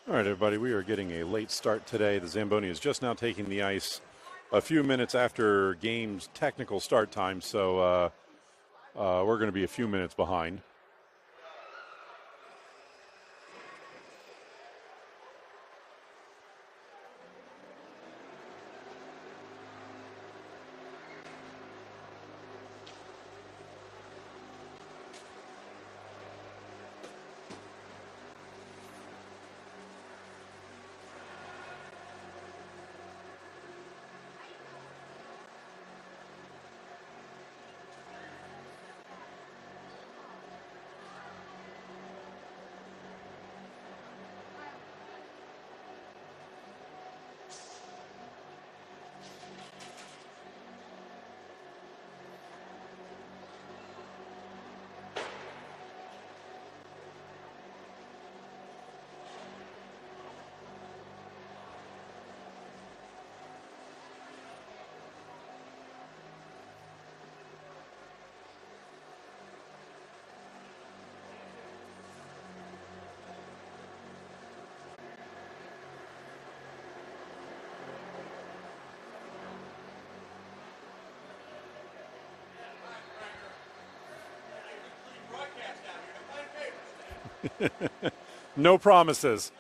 All right, everybody, we are getting a late start today. The Zamboni is just now taking the ice a few minutes after game's technical start time, so we're going to be a few minutes behind. No promises.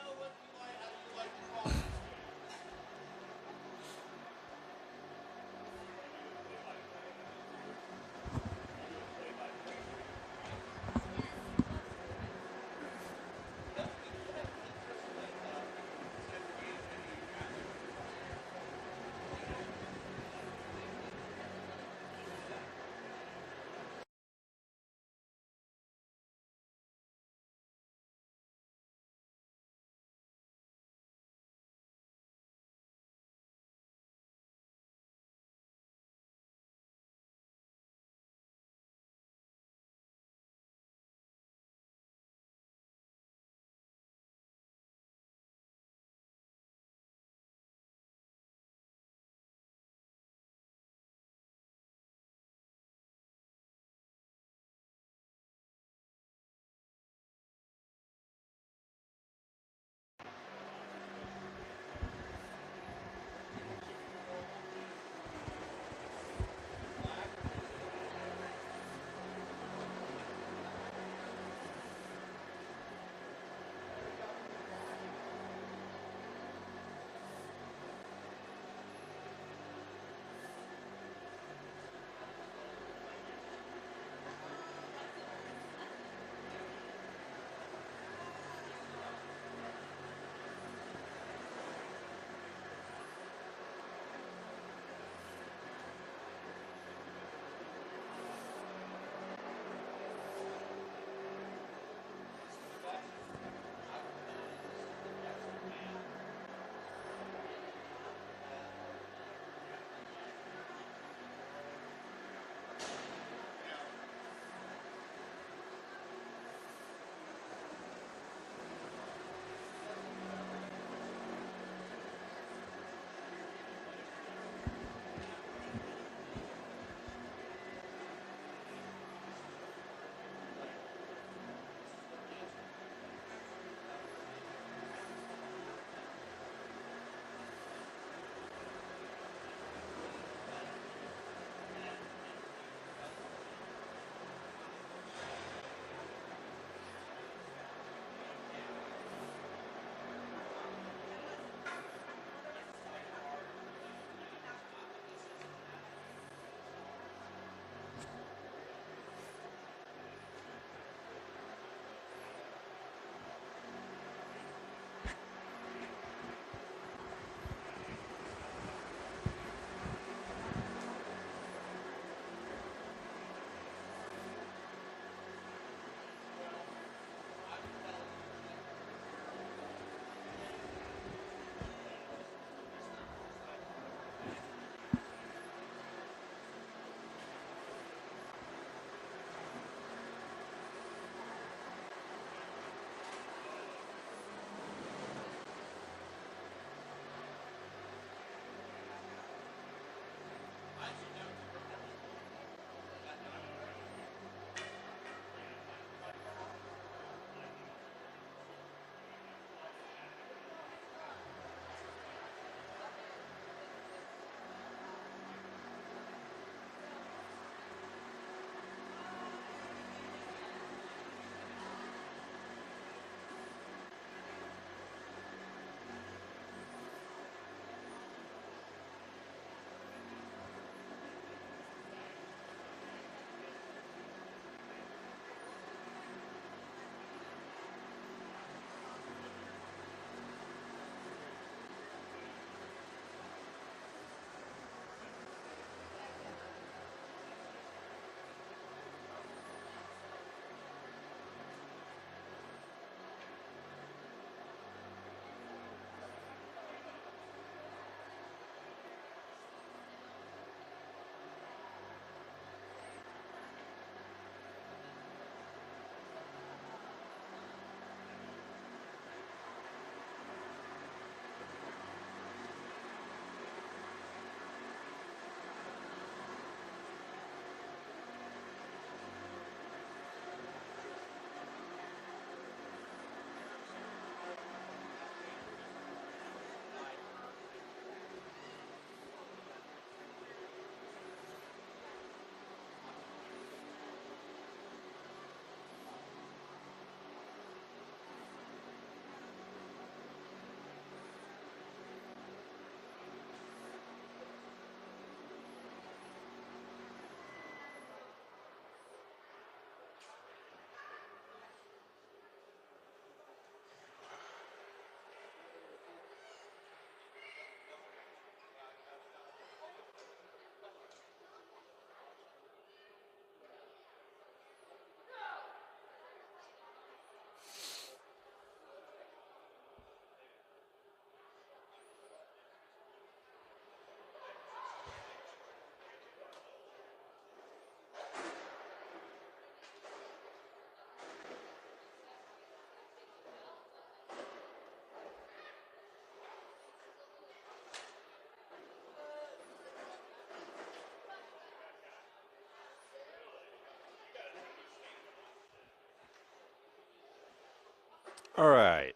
All right.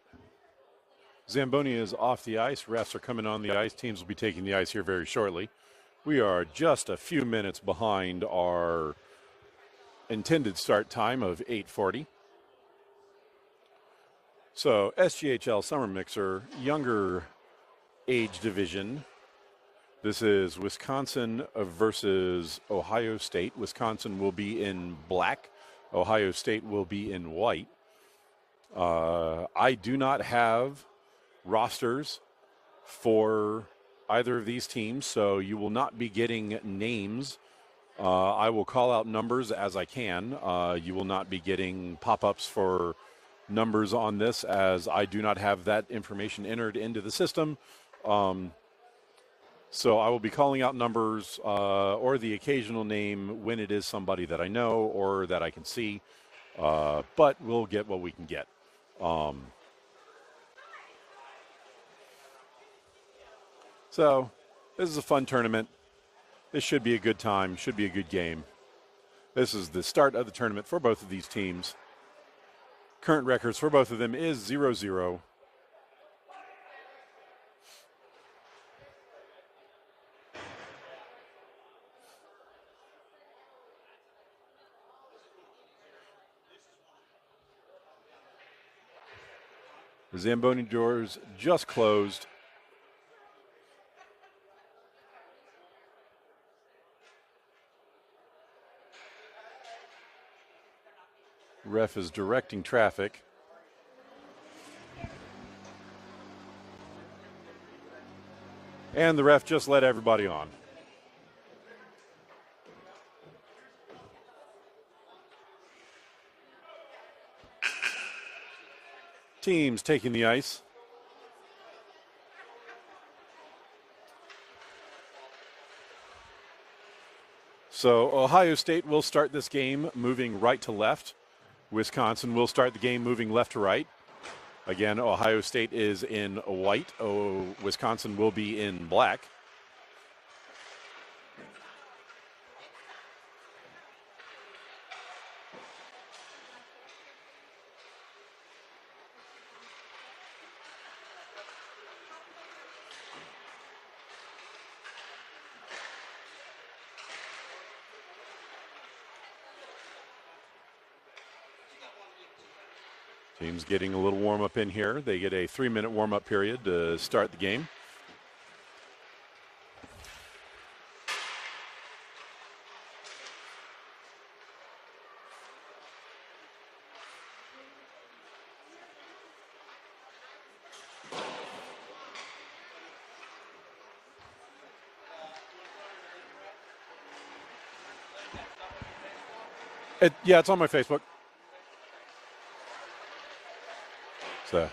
Zamboni is off the ice. Refs are coming on the ice. Teams will be taking the ice here very shortly. We are just a few minutes behind our intended start time of 8:40. So SGHL Summer Mixer, younger age division. This is Wisconsin versus Ohio State. Wisconsin will be in black. Ohio State will be in white. I do not have rosters for either of these teams, so you will not be getting names. I will call out numbers as I can. You will not be getting pop-ups for numbers on this, as I do not have that information entered into the system. So I will be calling out numbers or the occasional name when it is somebody that I know or that I can see, but we'll get what we can get. So this is a fun tournament. This should be a good time, should be a good game. This is the start of the tournament for both of these teams. Current records for both of them is 0-0. The Zamboni doors just closed. Ref is directing traffic. And the ref just let everybody on. Teams taking the ice. So Ohio State will start this game moving right to left. Wisconsin will start the game moving left to right. Again, Ohio State is in white. Wisconsin will be in black. Teams getting a little warm-up in here. They get a 3-minute warm-up period to start the game. Yeah, it's on my Facebook. So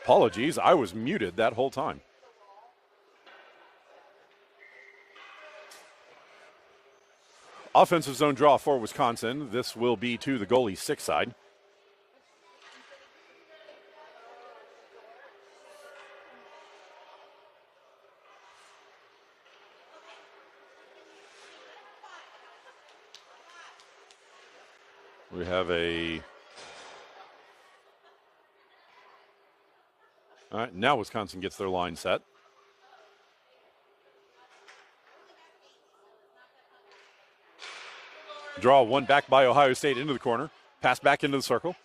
Apologies, I was muted that whole time. Offensive zone draw for Wisconsin. This will be to the goalie's 6 side. We have all right, now Wisconsin gets their line set. Draw one back by Ohio State into the corner. Pass back into the circle.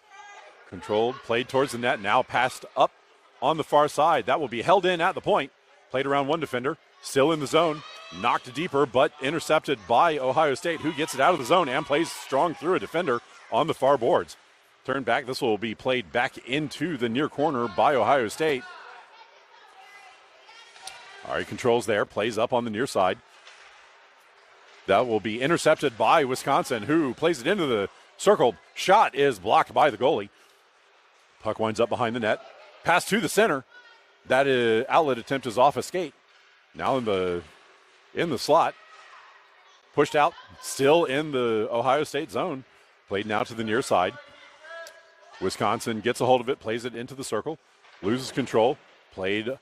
Controlled, played towards the net. Now passed up on the far side. That will be held in at the point. Played around one defender. Still in the zone. Knocked deeper, but intercepted by Ohio State, who gets it out of the zone and plays strong through a defender on the far boards. Turn back. This will be played back into the near corner by Ohio State. Ari controls there. Plays up on the near side. That will be intercepted by Wisconsin, who plays it into the circle. Shot is blocked by the goalie. Puck winds up behind the net. Pass to the center. That outlet attempt is off a skate. Now in the slot. Pushed out. Still in the Ohio State zone. Played now to the near side. Wisconsin gets a hold of it. Plays it into the circle. Loses control. Played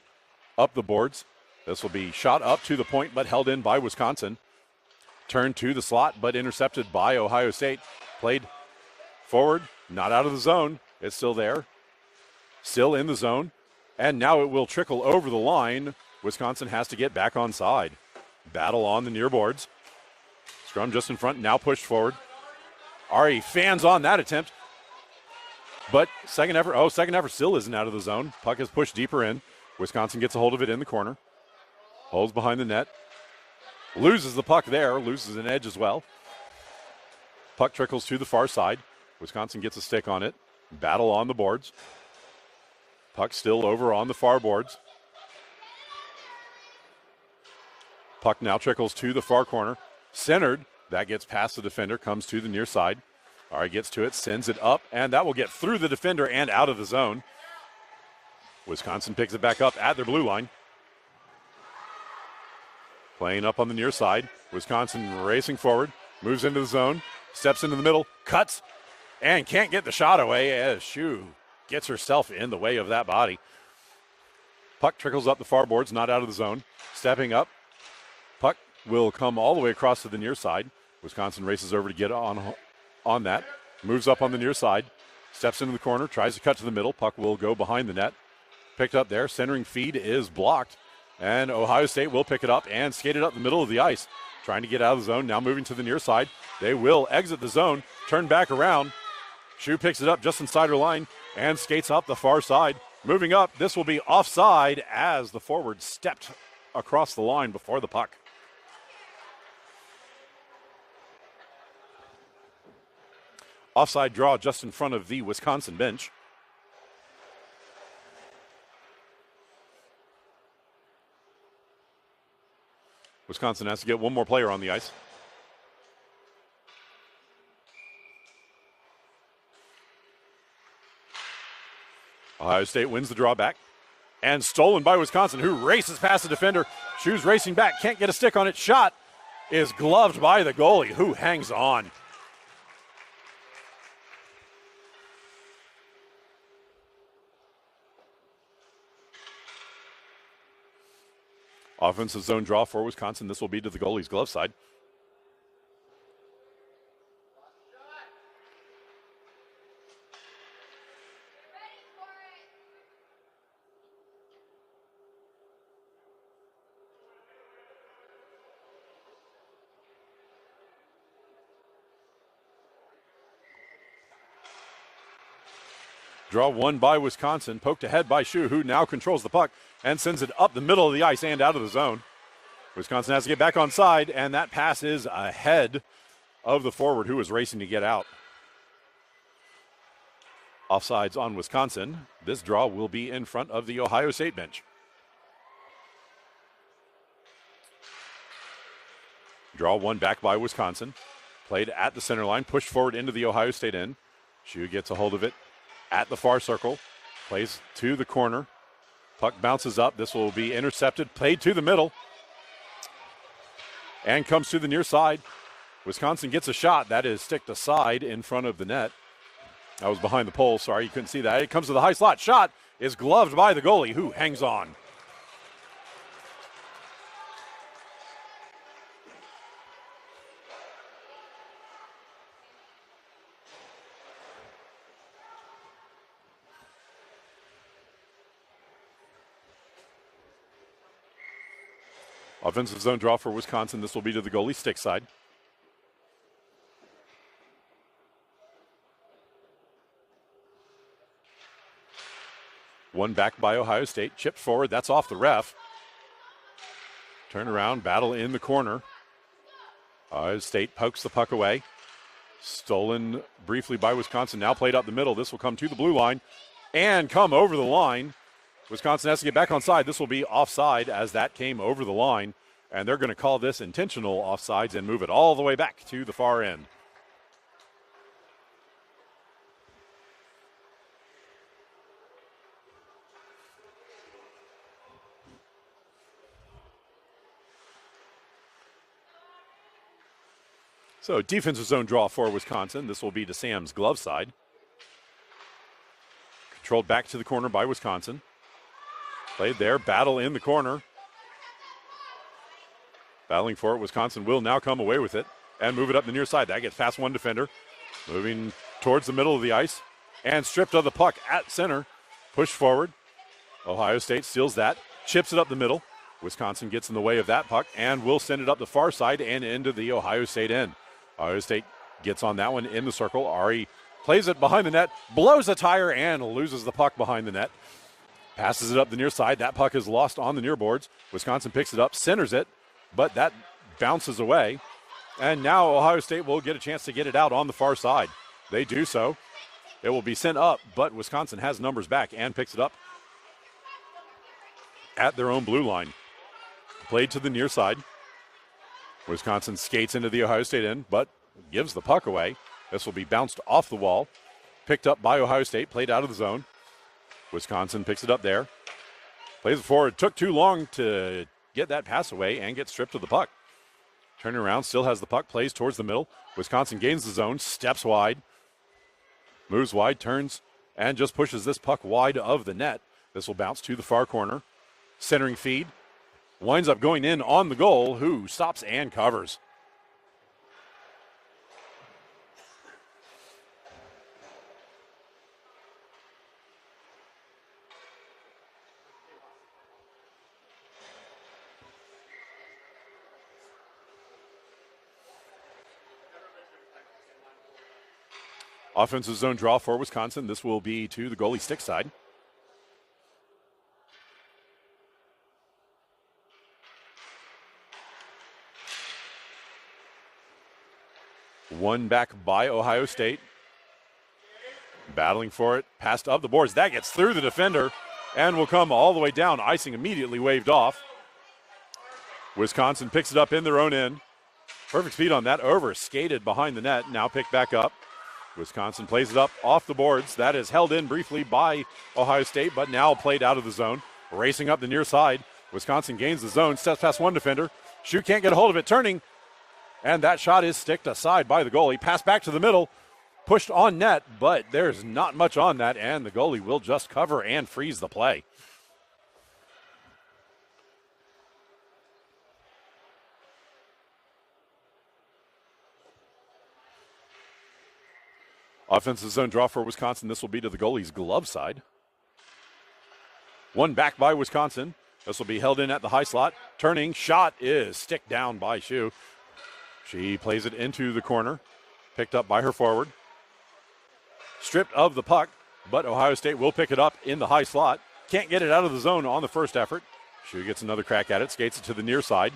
up the boards. This will be shot up to the point, but held in by Wisconsin. Turned to the slot, but intercepted by Ohio State. Played forward, not out of the zone. It's still there. Still in the zone. And now it will trickle over the line. Wisconsin has to get back on side. Battle on the near boards. Scrum just in front, now pushed forward. Ari fans on that attempt. But second effort still isn't out of the zone. Puck is pushed deeper in. Wisconsin gets a hold of it in the corner. Holds behind the net. Loses the puck there, loses an edge as well. Puck trickles to the far side. Wisconsin gets a stick on it. Battle on the boards. Puck still over on the far boards. Puck now trickles to the far corner. Centered. That gets past the defender, comes to the near side. Ari gets to it, sends it up, and that will get through the defender and out of the zone. Wisconsin picks it back up at their blue line. Playing up on the near side. Wisconsin racing forward. Moves into the zone. Steps into the middle. Cuts. And can't get the shot away as Shu gets herself in the way of that body. Puck trickles up the far boards, not out of the zone. Stepping up. Puck will come all the way across to the near side. Wisconsin races over to get on that. Moves up on the near side. Steps into the corner. Tries to cut to the middle. Puck will go behind the net. Picked up there. Centering feed is blocked. And Ohio State will pick it up and skate it up the middle of the ice. Trying to get out of the zone, now moving to the near side. They will exit the zone, turn back around. Shu picks it up just inside her line and skates up the far side. Moving up, this will be offside as the forward stepped across the line before the puck. Offside draw just in front of the Wisconsin bench. Wisconsin has to get one more player on the ice. Ohio State wins the draw back. And stolen by Wisconsin, who races past the defender. Shu's racing back, can't get a stick on it. Shot is gloved by the goalie, who hangs on. Offensive zone draw for Wisconsin. This will be to the goalie's glove side. Draw one by Wisconsin, poked ahead by Shu, who now controls the puck and sends it up the middle of the ice and out of the zone. Wisconsin has to get back on side, and that pass is ahead of the forward, who is racing to get out. Offsides on Wisconsin. This draw will be in front of the Ohio State bench. Draw one back by Wisconsin. Played at the center line, pushed forward into the Ohio State end. Shu gets a hold of it at the far circle. Plays to the corner. Puck bounces up. This will be intercepted, played to the middle, and comes to the near side. Wisconsin gets a shot. That is sticked aside in front of the net. That was behind the pole. Sorry, you couldn't see that. It comes to the high slot. Shot is gloved by the goalie, who hangs on. Offensive zone draw for Wisconsin. This will be to the goalie stick side. One back by Ohio State. Chipped forward. That's off the ref. Turn around. Battle in the corner. Ohio State pokes the puck away. Stolen briefly by Wisconsin. Now played up the middle. This will come to the blue line and come over the line. Wisconsin has to get back on side. This will be offside as that came over the line. And they're going to call this intentional offsides and move it all the way back to the far end. So defensive zone draw for Wisconsin. This will be to Sam's glove side. Controlled back to the corner by Wisconsin. Played there. Battle in the corner. Battling for it. Wisconsin will now come away with it and move it up the near side. That gets past one defender. Moving towards the middle of the ice. And stripped of the puck at center. Pushed forward. Ohio State steals that. Chips it up the middle. Wisconsin gets in the way of that puck and will send it up the far side and into the Ohio State end. Ohio State gets on that one in the circle. Ari plays it behind the net, blows a tire, and loses the puck behind the net. Passes it up the near side. That puck is lost on the near boards. Wisconsin picks it up, centers it, but that bounces away. And now Ohio State will get a chance to get it out on the far side. They do so. It will be sent up, but Wisconsin has numbers back and picks it up at their own blue line. Played to the near side. Wisconsin skates into the Ohio State end, but gives the puck away. This will be bounced off the wall. Picked up by Ohio State, played out of the zone. Wisconsin picks it up there. Plays it forward. Took too long to get that pass away and get stripped of the puck. Turning around, still has the puck, plays towards the middle. Wisconsin gains the zone, steps wide. Moves wide, turns, and just pushes this puck wide of the net. This will bounce to the far corner. Centering feed. Winds up going in on the goal, who stops and covers. Offensive zone draw for Wisconsin. This will be to the goalie stick side. One back by Ohio State. Battling for it. Passed up the boards. That gets through the defender and will come all the way down. Icing immediately waved off. Wisconsin picks it up in their own end. Perfect speed on that. Over. Skated behind the net. Now picked back up. Wisconsin plays it up off the boards. That is held in briefly by Ohio State, but now played out of the zone. Racing up the near side. Wisconsin gains the zone. Steps past one defender. Schuh can't get a hold of it. Turning. And that shot is sticked aside by the goalie. Pass back to the middle. Pushed on net, but there's not much on that, and the goalie will just cover and freeze the play. Offensive zone draw for Wisconsin. This will be to the goalie's glove side. One back by Wisconsin. This will be held in at the high slot. Turning. Shot is sticked down by Schuh. She plays it into the corner. Picked up by her forward. Stripped of the puck, but Ohio State will pick it up in the high slot. Can't get it out of the zone on the first effort. Schuh gets another crack at it. Skates it to the near side.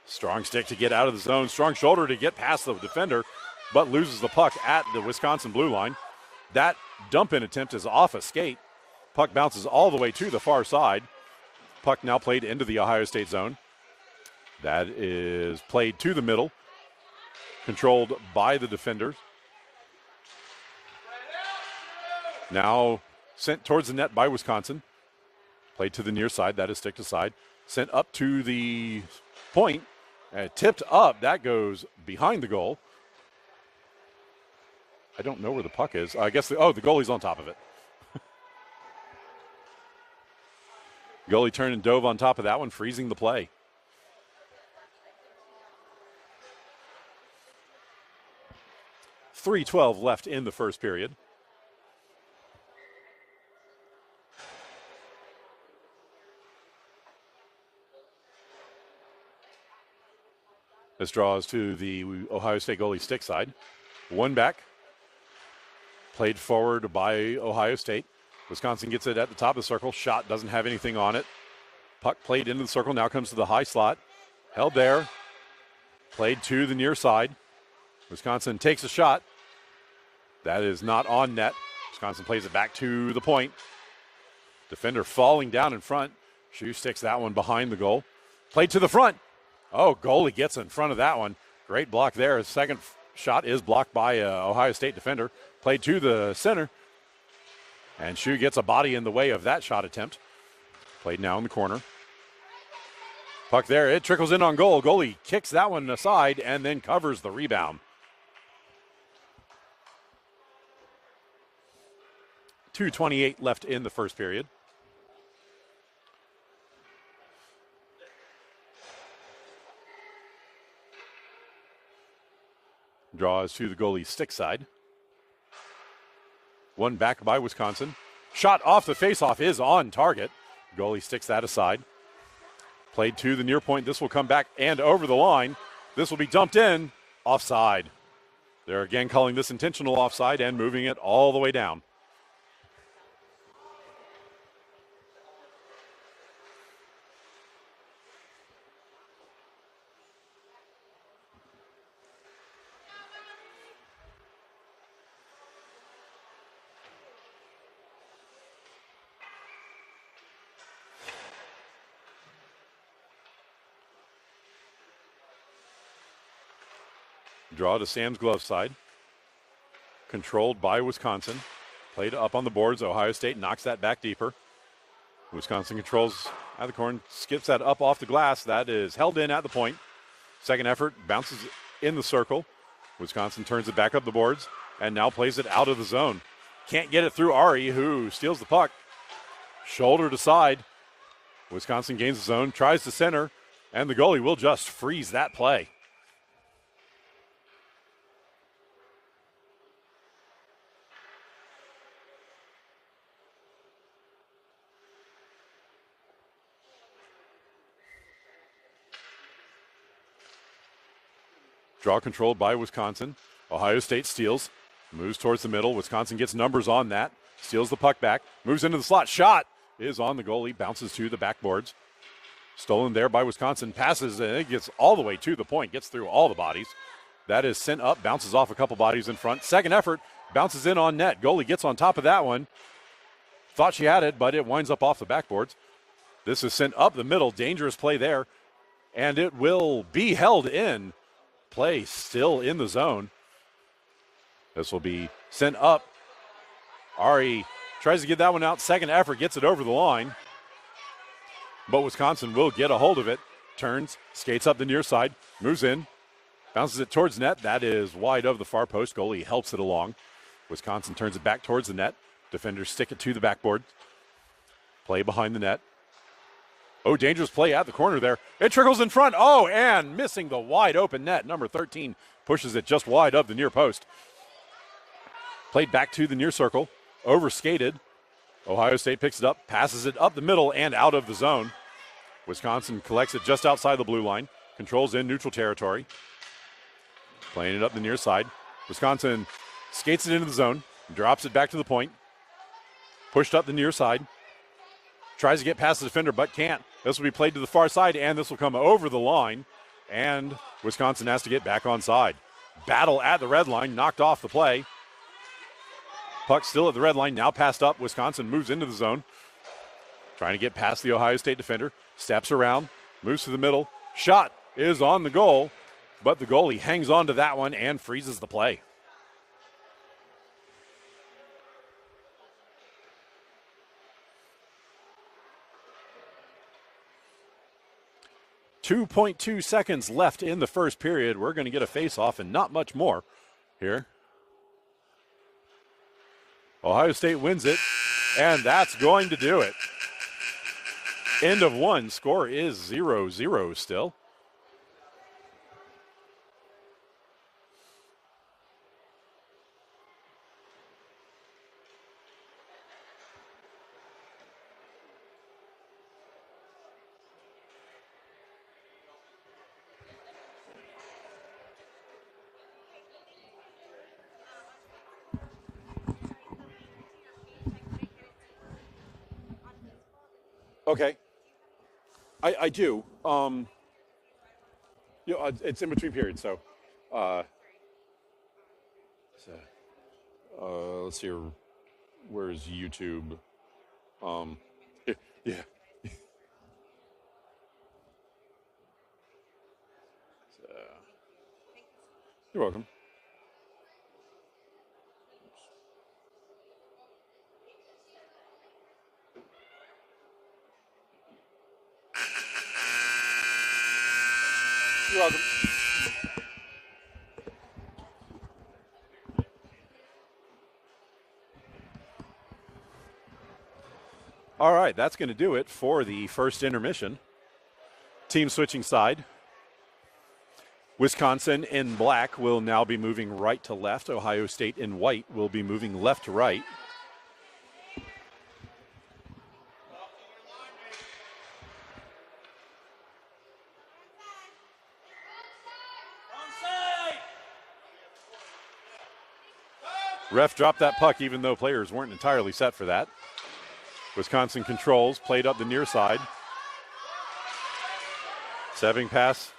Strong stick to get out of the zone. Strong shoulder to get past the defender, but loses the puck at the Wisconsin blue line. That dump-in attempt is off a skate. Puck bounces all the way to the far side. Puck now played into the Ohio State zone. That is played to the middle, controlled by the defenders. Now sent towards the net by Wisconsin. Played to the near side. That is stick to side. Sent up to the point. Tipped up. That goes behind the goal. I don't know where the puck is. I guess the goalie's on top of it. Goalie turned and dove on top of that one, freezing the play. .312 left in the first period. This draws to the Ohio State goalie stick side. One back. Played forward by Ohio State. Wisconsin gets it at the top of the circle. Shot doesn't have anything on it. Puck played into the circle. Now comes to the high slot. Held there. Played to the near side. Wisconsin takes a shot. That is not on net. Wisconsin plays it back to the point. Defender falling down in front. Shoe sticks that one behind the goal. Played to the front. Oh, goalie gets in front of that one. Great block there. His second shot is blocked by Ohio State defender. Played to the center. And Shoe gets a body in the way of that shot attempt. Played now in the corner. Puck there. It trickles in on goal. Goalie kicks that one aside and then covers the rebound. .228 left in the first period. Draws to the goalie stick side. One back by Wisconsin. Shot off the faceoff is on target. Goalie sticks that aside. Played to the near point. This will come back and over the line. This will be dumped in. Offside. They're again calling this intentional offside and moving it all the way down. Draw to Sam's glove side. Controlled by Wisconsin. Played up on the boards. Ohio State knocks that back deeper. Wisconsin controls at the corner. Skips that up off the glass. That is held in at the point. Second effort. Bounces in the circle. Wisconsin turns it back up the boards. And now plays it out of the zone. Can't get it through Ari, who steals the puck. Shoulder to side. Wisconsin gains the zone. Tries to center. And the goalie will just freeze that play. Draw controlled by Wisconsin. Ohio State steals. Moves towards the middle. Wisconsin gets numbers on that. Steals the puck back. Moves into the slot. Shot is on the goalie. Bounces to the backboards. Stolen there by Wisconsin. Passes and it gets all the way to the point. Gets through all the bodies. That is sent up. Bounces off a couple bodies in front. Second effort. Bounces in on net. Goalie gets on top of that one. Thought she had it, but it winds up off the backboards. This is sent up the middle. Dangerous play there. And it will be held in. Play still in the zone. This will be sent up. Ari tries to get that one out. Second effort, gets it over the line. But Wisconsin will get a hold of it. Turns, skates up the near side, moves in, bounces it towards net. That is wide of the far post. Goalie helps it along. Wisconsin turns it back towards the net. Defenders stick it to the backboard. Play behind the net. Oh, dangerous play at the corner there. It trickles in front. Oh, and missing the wide open net. Number 13 pushes it just wide of the near post. Played back to the near circle. Over skated. Ohio State picks it up, passes it up the middle and out of the zone. Wisconsin collects it just outside the blue line. Controls in neutral territory. Playing it up the near side. Wisconsin skates it into the zone. Drops it back to the point. Pushed up the near side. Tries to get past the defender, but can't. This will be played to the far side, and this will come over the line. And Wisconsin has to get back on side. Battle at the red line, knocked off the play. Puck still at the red line, now passed up. Wisconsin moves into the zone. Trying to get past the Ohio State defender. Steps around, moves to the middle. Shot is on the goal, but the goalie hangs on to that one and freezes the play. 2.2 seconds left in the first period. We're going to get a face-off and not much more here. Ohio State wins it, and that's going to do it. End of one. Score is 0-0 still. Okay. I do. It's in between periods, so. Let's see. Where's YouTube? Yeah. You're welcome. You're welcome. All right, that's going to do it for the first intermission. Team switching side. Wisconsin in black will now be moving right to left. Ohio State in white will be moving left to right. Ref dropped that puck even though players weren't entirely set for that. Wisconsin controls, played up the near side. Seving pass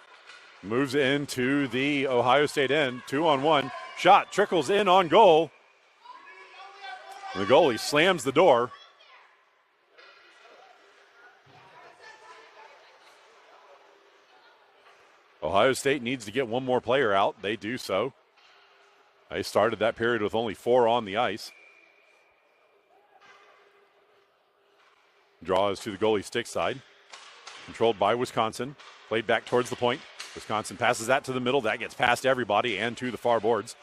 moves into the Ohio State end. 2-on-1. Shot trickles in on goal. And the goalie slams the door. Ohio State needs to get one more player out. They do so. They started that period with only 4 on the ice. Draw is to the goalie stick side. Controlled by Wisconsin. Played back towards the point. Wisconsin passes that to the middle. That gets past everybody and to the far boards.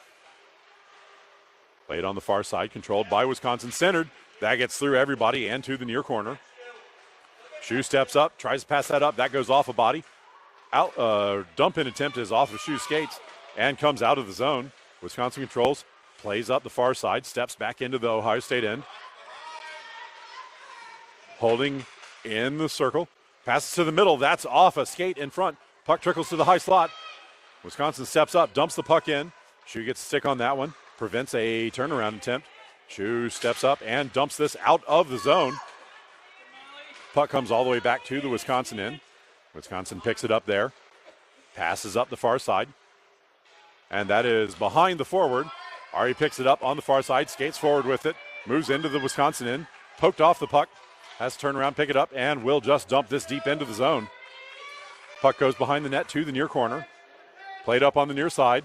Played on the far side. Controlled by Wisconsin. Centered. That gets through everybody and to the near corner. Shu steps up. Tries to pass that up. That goes off a body. Dump in attempt is off of Shu's skates and comes out of the zone. Wisconsin controls, plays up the far side, steps back into the Ohio State end. Holding in the circle, passes to the middle. That's off a skate in front. Puck trickles to the high slot. Wisconsin steps up, dumps the puck in. Shu gets a stick on that one, prevents a turnaround attempt. Shu steps up and dumps this out of the zone. Puck comes all the way back to the Wisconsin end. Wisconsin picks it up there, passes up the far side. And that is behind the forward. Ari picks it up on the far side, skates forward with it, moves into the Wisconsin end, poked off the puck, has to turn around, pick it up, and will just dump this deep into the zone. Puck goes behind the net to the near corner. Played up on the near side.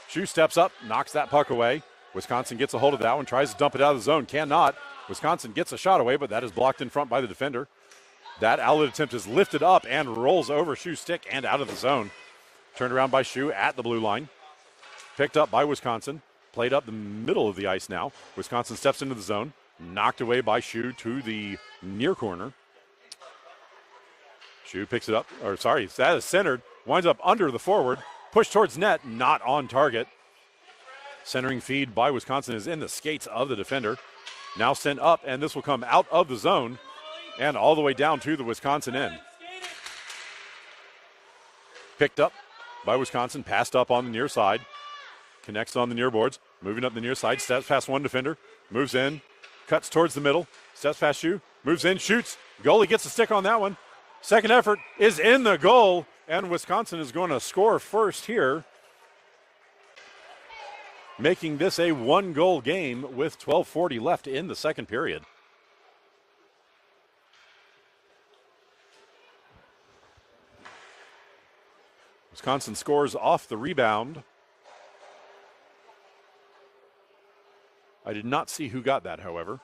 Shu steps up, knocks that puck away. Wisconsin gets a hold of that one, tries to dump it out of the zone, cannot. Wisconsin gets a shot away, but that is blocked in front by the defender. That outlet attempt is lifted up and rolls over Shu's stick and out of the zone. Turned around by Shu at the blue line. Picked up by Wisconsin. Played up the middle of the ice now. Wisconsin steps into the zone. Knocked away by Shu to the near corner. Shu picks it up. That is centered. Winds up under the forward. Pushed towards net. Not on target. Centering feed by Wisconsin is in the skates of the defender. Now sent up, and this will come out of the zone and all the way down to the Wisconsin end. Picked up by Wisconsin. Passed up on the near side. Connects on the near boards, moving up the near side, steps past one defender, moves in, cuts towards the middle, steps past Shu, moves in, shoots. Goalie gets a stick on that one. Second effort is in the goal, and Wisconsin is going to score first here, making this a one-goal game with 12:40 left in the second period. Wisconsin scores off the rebound. I did not see who got that, however.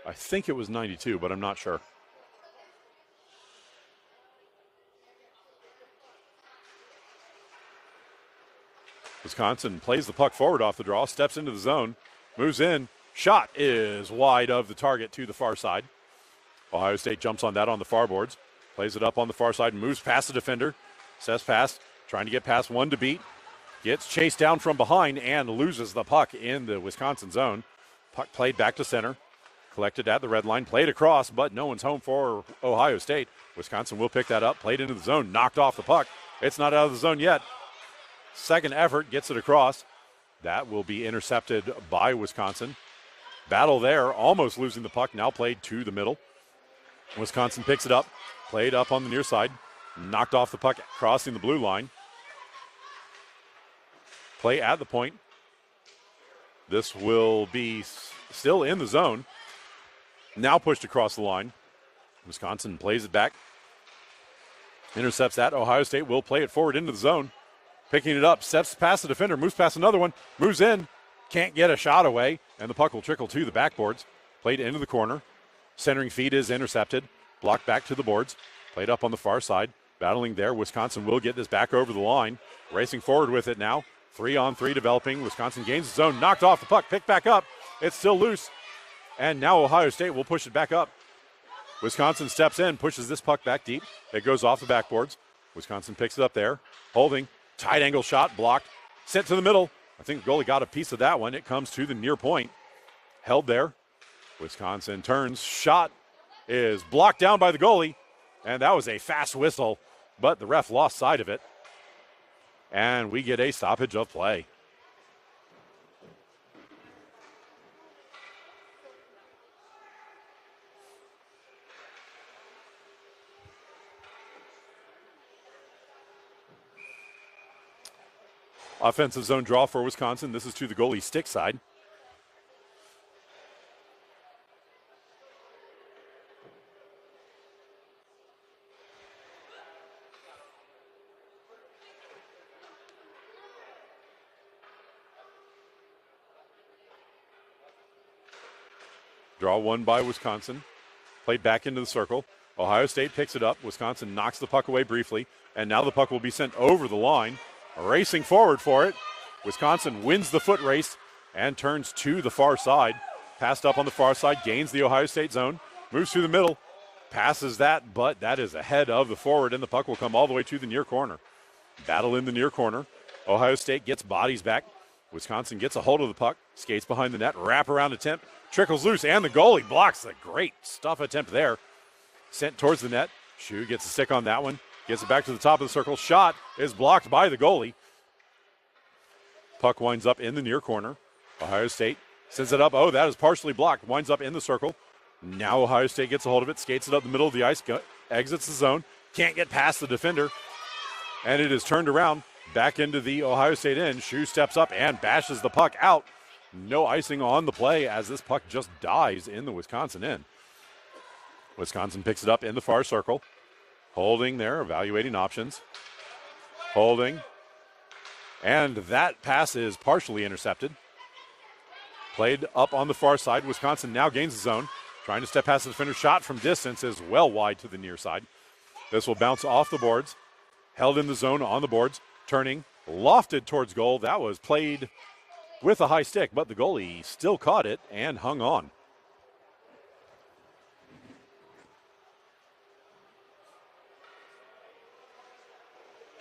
I think it was 92, but I'm not sure. Wisconsin plays the puck forward off the draw, steps into the zone, moves in. Shot is wide of the target to the far side. Ohio State jumps on that on the far boards, plays it up on the far side, moves past the defender. Says pass, trying to get past one to beat. Gets chased down from behind and loses the puck in the Wisconsin zone. Puck played back to center. Collected at the red line, played across, but no one's home for Ohio State. Wisconsin will pick that up, played into the zone, knocked off the puck. It's not out of the zone yet. Second effort, gets it across. That will be intercepted by Wisconsin. Battle there, almost losing the puck, now played to the middle. Wisconsin picks it up, played up on the near side, knocked off the puck, crossing the blue line. Play at the point. This will be still in the zone. Now pushed across the line. Wisconsin plays it back. Intercepts that. Ohio State will play it forward into the zone. Picking it up, steps past the defender, moves past another one, moves in, can't get a shot away, and the puck will trickle to the backboards. Played into the corner. Centering feed is intercepted. Blocked back to the boards. Played up on the far side. Battling there. Wisconsin will get this back over the line. Racing forward with it now. 3-on-3 developing. Wisconsin gains the zone. Knocked off the puck. Picked back up. It's still loose. And now Ohio State will push it back up. Wisconsin steps in, pushes this puck back deep. It goes off the backboards. Wisconsin picks it up there. Holding. Tight angle shot. Blocked. Sent to the middle. I think the goalie got a piece of that one. It comes to the near point. Held there. Wisconsin turns. Shot is blocked down by the goalie. And that was a fast whistle, but the ref lost sight of it. And we get a stoppage of play. Offensive zone draw for Wisconsin. This is to the goalie stick side. Draw one by Wisconsin. Played back into the circle. Ohio State picks it up. Wisconsin knocks the puck away briefly. And now the puck will be sent over the line. Racing forward for it. Wisconsin wins the foot race and turns to the far side. Passed up on the far side. Gains the Ohio State zone. Moves through the middle. Passes that, but that is ahead of the forward. And the puck will come all the way to the near corner. Battle in the near corner. Ohio State gets bodies back. Wisconsin gets a hold of the puck. Skates behind the net. Wrap around attempt. Trickles loose, and the goalie blocks a great stuff attempt there. Sent towards the net. Shu gets a stick on that one. Gets it back to the top of the circle. Shot is blocked by the goalie. Puck winds up in the near corner. Ohio State sends it up. Oh, that is partially blocked. Winds up in the circle. Now Ohio State gets a hold of it. Skates it up the middle of the ice. Exits the zone. Can't get past the defender. And it is turned around. Back into the Ohio State end. Shu steps up and bashes the puck out. No icing on the play as this puck just dies in the Wisconsin end. Wisconsin picks it up in the far circle. Holding there, evaluating options. Holding. And that pass is partially intercepted. Played up on the far side. Wisconsin now gains the zone. Trying to step past the defender. Shot from distance is well wide to the near side. This will bounce off the boards. Held in the zone on the boards. Turning. Lofted towards goal. That was played with a high stick, but the goalie still caught it and hung on.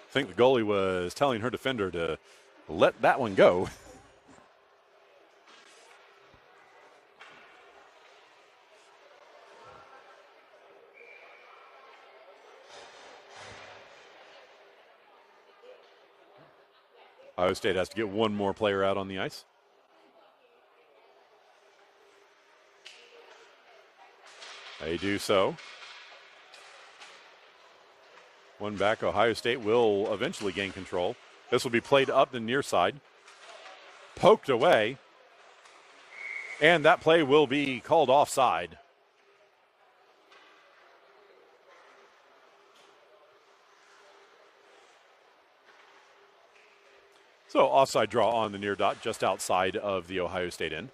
I think the goalie was telling her defender to let that one go. Ohio State has to get one more player out on the ice. They do so. One back. Ohio State will eventually gain control. This will be played up the near side. Poked away. And that play will be called offside. So offside draw on the near dot just outside of the Ohio State end.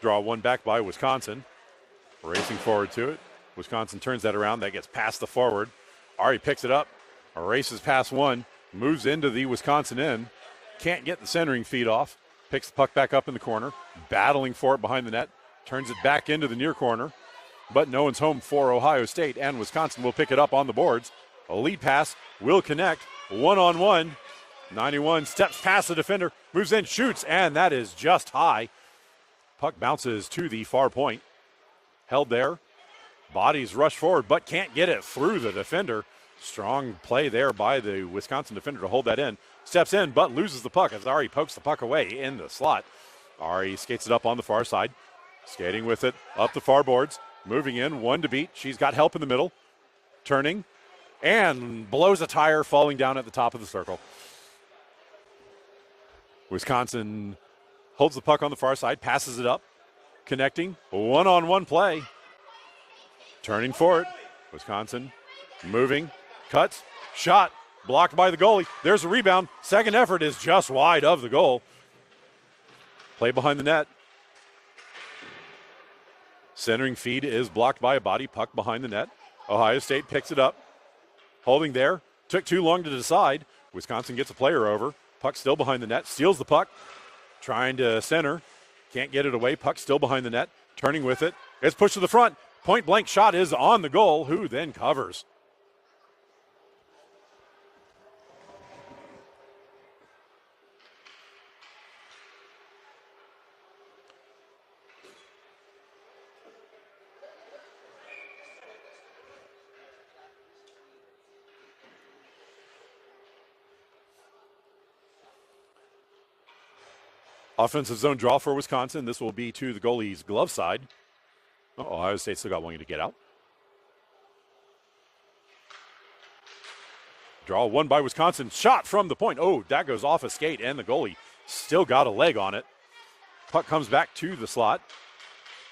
Draw one back by Wisconsin. Racing forward to it. Wisconsin turns that around. That gets past the forward. Ari picks it up. Races past one. Moves into the Wisconsin end. Can't get the centering feed off. Picks the puck back up in the corner. Battling for it behind the net. Turns it back into the near corner. But no one's home for Ohio State. And Wisconsin will pick it up on the boards. A lead pass will connect. 1-on-1. 91 steps past the defender. Moves in, shoots, and that is just high. Puck bounces to the far point. Held there. Bodies rush forward, but can't get it through the defender. Strong play there by the Wisconsin defender to hold that in. Steps in, but loses the puck as Ari pokes the puck away in the slot. Ari skates it up on the far side. Skating with it up the far boards. Moving in, one to beat. She's got help in the middle. Turning, and blows a tire, falling down at the top of the circle. Wisconsin holds the puck on the far side, passes it up. Connecting, one-on-one play. Turning for it. Wisconsin moving, cuts, shot, blocked by the goalie. There's a rebound. Second effort is just wide of the goal. Play behind the net. Centering feed is blocked by a body. Puck behind the net. Ohio State picks it up. Holding there. Took too long to decide. Wisconsin gets a player over. Puck still behind the net. Steals the puck. Trying to center. Can't get it away. Puck still behind the net. Turning with it. It's pushed to the front. Point blank shot is on the goal. Who then covers? Offensive zone draw for Wisconsin. This will be to the goalie's glove side. Ohio State still got one to get out. Draw one by Wisconsin. Shot from the point. Oh, that goes off a skate, and the goalie still got a leg on it. Puck comes back to the slot.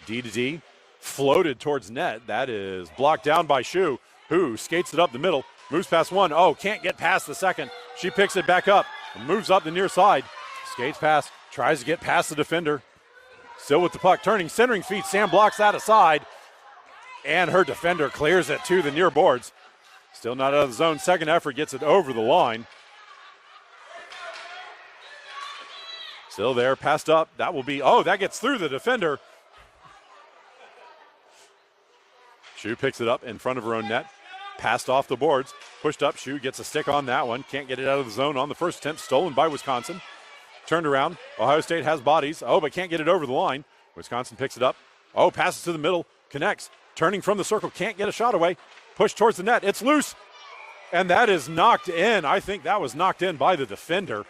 D to D. Floated towards net. That is blocked down by Shu, who skates it up the middle. Moves past one. Oh, can't get past the second. She picks it back up. Moves up the near side. Skates past. Tries to get past the defender. Still with the puck. Turning, centering feet. Sam blocks that aside. And her defender clears it to the near boards. Still not out of the zone. Second effort gets it over the line. Still there. Passed up. That will be, that gets through the defender. Shu picks it up in front of her own net. Passed off the boards. Pushed up. Shu gets a stick on that one. Can't get it out of the zone on the first attempt. Stolen by Wisconsin. Turned around. Ohio State has bodies. But can't get it over the line. Wisconsin picks it up. Passes to the middle. Connects. Turning from the circle. Can't get a shot away. Push towards the net. It's loose. And that is knocked in. I think that was knocked in by the defender.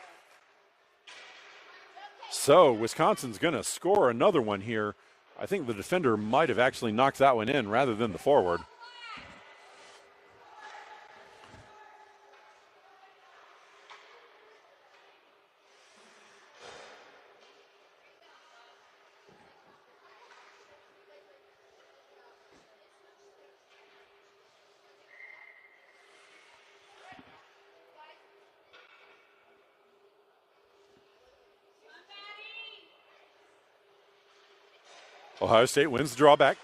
So Wisconsin's going to score another one here. I think the defender might have actually knocked that one in rather than the forward. Ohio State wins the drawback.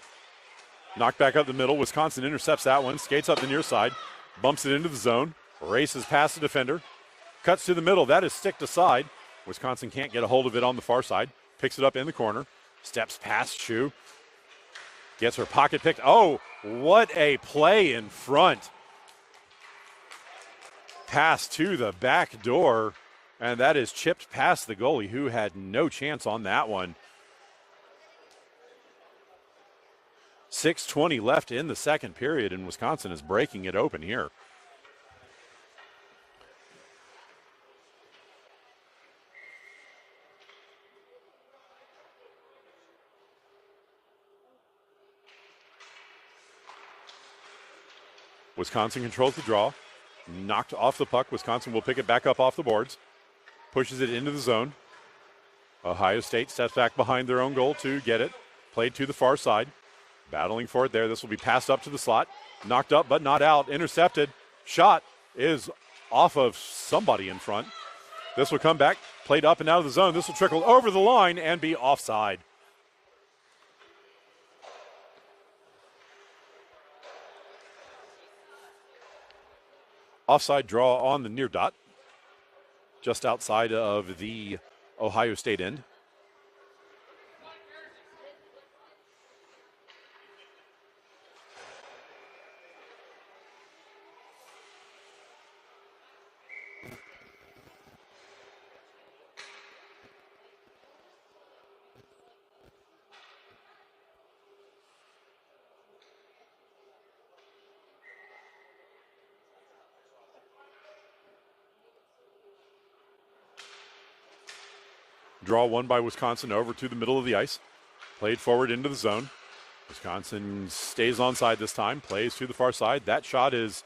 Knocked back up the middle. Wisconsin intercepts that one. Skates up the near side. Bumps it into the zone. Races past the defender. Cuts to the middle. That is sticked aside. Wisconsin can't get a hold of it on the far side. Picks it up in the corner. Steps past Shu. Gets her pocket picked. What a play in front. Pass to the back door. And that is chipped past the goalie, who had no chance on that one. 6:20 left in the second period, and Wisconsin is breaking it open here. Wisconsin controls the draw. Knocked off the puck. Wisconsin will pick it back up off the boards. Pushes it into the zone. Ohio State steps back behind their own goal to get it. Played to the far side. Battling for it there. This will be passed up to the slot. Knocked up but not out. Intercepted. Shot is off of somebody in front. This will come back. Played up and out of the zone. This will trickle over the line and be offside. Offside draw on the near dot, just outside of the Ohio State end. Draw one by Wisconsin over to the middle of the ice. Played forward into the zone. Wisconsin stays onside this time. Plays to the far side. That shot is...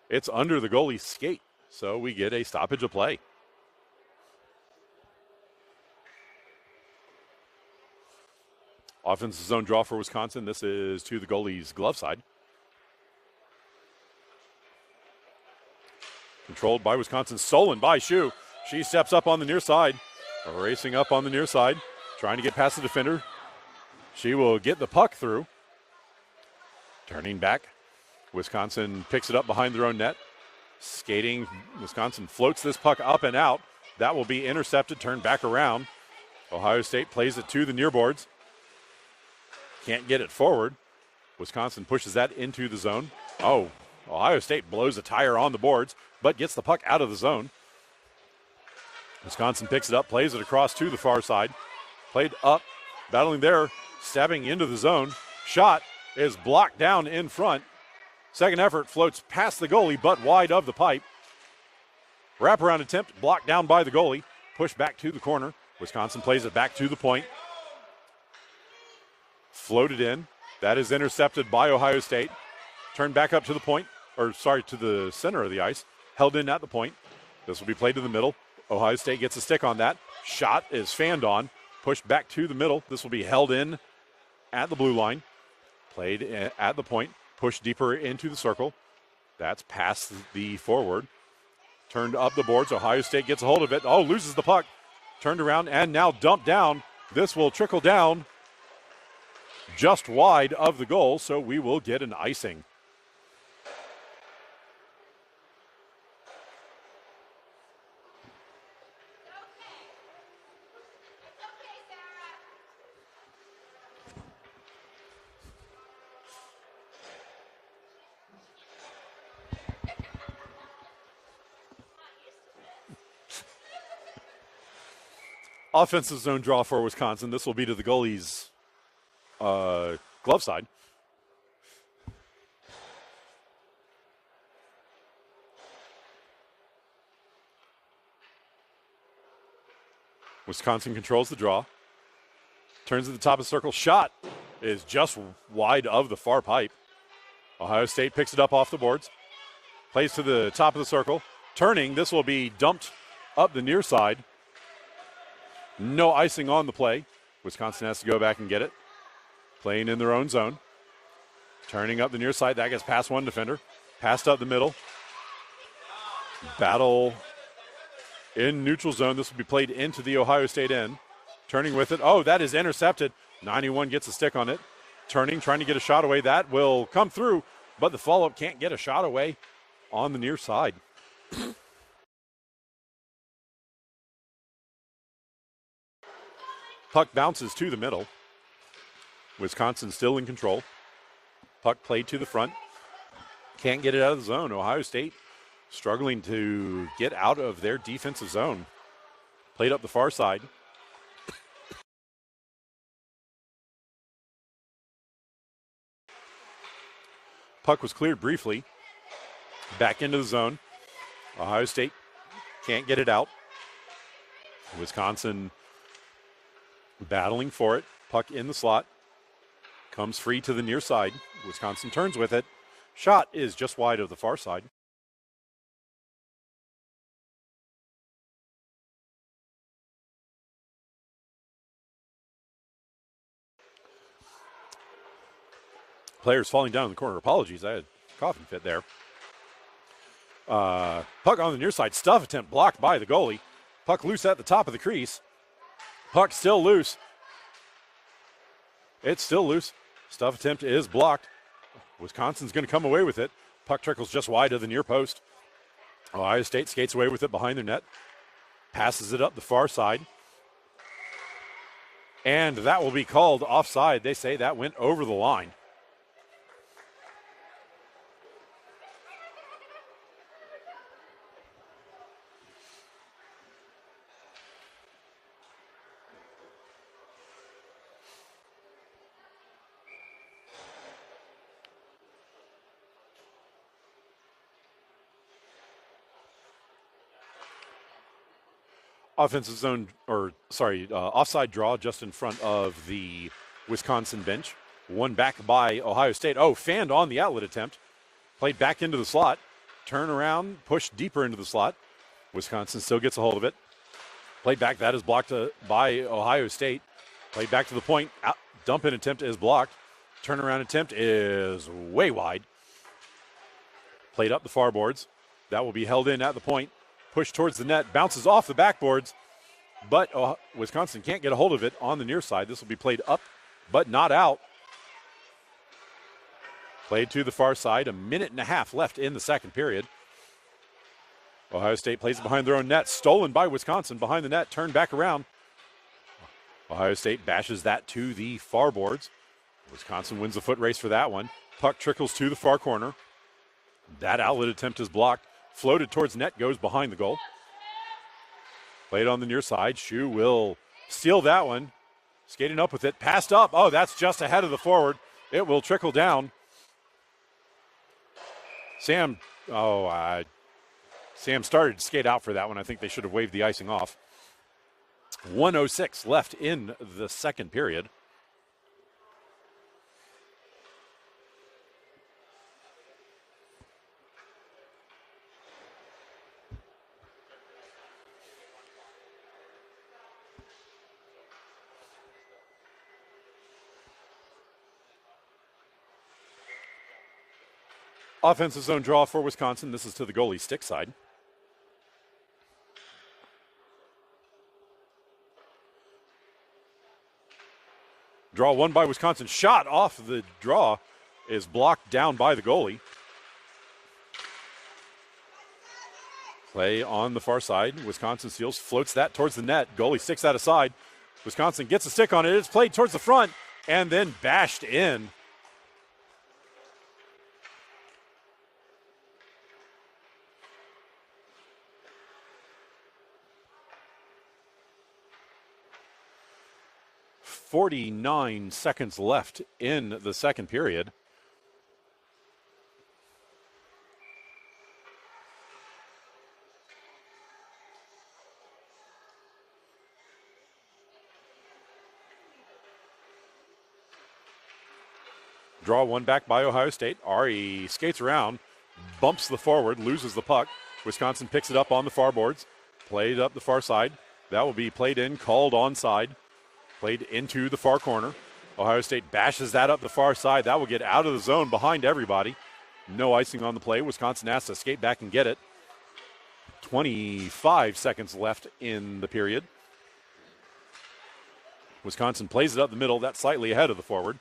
it's under the goalie's skate. So we get a stoppage of play. Offensive zone draw for Wisconsin. This is to the goalie's glove side. Controlled by Wisconsin, stolen by Shu. She steps up on the near side, racing up on the near side, trying to get past the defender. She will get the puck through. Turning back, Wisconsin picks it up behind their own net. Skating, Wisconsin floats this puck up and out. That will be intercepted, turned back around. Ohio State plays it to the near boards. Can't get it forward. Wisconsin pushes that into the zone. Oh, Ohio State blows a tire on the boards, but gets the puck out of the zone. Wisconsin picks it up, plays it across to the far side. Played up, battling there, stabbing into the zone. Shot is blocked down in front. Second effort floats past the goalie, but wide of the pipe. Wraparound attempt, blocked down by the goalie. Pushed back to the corner. Wisconsin plays it back to the point. Floated in. That is intercepted by Ohio State. Turned back up to the point, to the center of the ice. Held in at the point. This will be played to the middle. Ohio State gets a stick on that. Shot is fanned on. Pushed back to the middle. This will be held in at the blue line. Played at the point. Pushed deeper into the circle. That's past the forward. Turned up the boards. Ohio State gets a hold of it. Oh, loses the puck. Turned around and now dumped down. This will trickle down just wide of the goal, so we will get an icing. Offensive zone draw for Wisconsin. This will be to the goalie's glove side. Wisconsin controls the draw. Turns at the top of the circle. Shot is just wide of the far pipe. Ohio State picks it up off the boards. Plays to the top of the circle. Turning, this will be dumped up the near side. No icing on the play. Wisconsin has to go back and get it. Playing in their own zone. Turning up the near side. That gets past one defender. Passed up the middle. Battle in neutral zone. This will be played into the Ohio State end. Turning with it. Oh, that is intercepted. 91 gets a stick on it. Turning, trying to get a shot away. That will come through, but the follow-up can't get a shot away on the near side. Puck bounces to the middle. Wisconsin still in control. Puck played to the front. Can't get it out of the zone. Ohio State struggling to get out of their defensive zone. Played up the far side. Puck was cleared briefly. Back into the zone. Ohio State can't get it out. Wisconsin battling for it. Puck in the slot. Comes free to the near side. Wisconsin turns with it. Shot is just wide of the far side. Players falling down in the corner. Apologies, I had a coughing fit there. Puck on the near side. Stuff attempt blocked by the goalie. Puck loose at the top of the crease. Puck still loose. It's still loose. Stuff attempt is blocked. Wisconsin's going to come away with it. Puck trickles just wide of the near post. Ohio State skates away with it behind their net. Passes it up the far side. And that will be called offside. They say that went over the line. Offensive zone, offside draw just in front of the Wisconsin bench. One back by Ohio State. Oh, fanned on the outlet attempt. Played back into the slot. Turn around, pushed deeper into the slot. Wisconsin still gets a hold of it. Played back, that is blocked by Ohio State. Played back to the point. Dump in attempt is blocked. Turnaround attempt is way wide. Played up the far boards. That will be held in at the point. Pushed towards the net, bounces off the backboards, but Wisconsin can't get a hold of it on the near side. This will be played up, but not out. Played to the far side, 1.5 minutes left in the second period. Ohio State plays it behind their own net, stolen by Wisconsin behind the net, turned back around. Ohio State bashes that to the far boards. Wisconsin wins the foot race for that one. Puck trickles to the far corner. That outlet attempt is blocked. Floated towards net, goes behind the goal. Played on the near side. Shu will steal that one. Skating up with it. Passed up. Oh, that's just ahead of the forward. It will trickle down. Sam started to skate out for that one. I think they should have waved the icing off. 1:06 left in the second period. Offensive zone draw for Wisconsin. This is to the goalie stick side. Draw one by Wisconsin. Shot off the draw is blocked down by the goalie. Play on the far side. Wisconsin steals, floats that towards the net. Goalie sticks that aside. Wisconsin gets a stick on it. It's played towards the front and then bashed in. .49 seconds left in the second period. Draw one back by Ohio State. Ari skates around, bumps the forward, loses the puck. Wisconsin picks it up on the far boards. Played up the far side. That will be played in, called onside. Played into the far corner. Ohio State bashes that up the far side. That will get out of the zone behind everybody. No icing on the play. Wisconsin has to skate back and get it. 25 seconds left in the period. Wisconsin plays it up the middle. That's slightly ahead of the forward.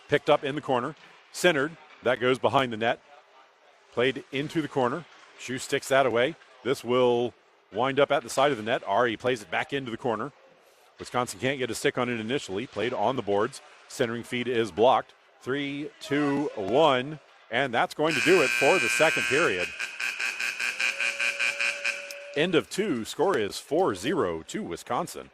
Picked up in the corner. Centered. That goes behind the net. Played into the corner. Shu sticks that away. This will wind up at the side of the net. Ari plays it back into the corner. Wisconsin can't get a stick on it initially. Played on the boards. Centering feed is blocked. 3, 2, 1. And that's going to do it for the second period. End of two. Score is 4-0 to Wisconsin.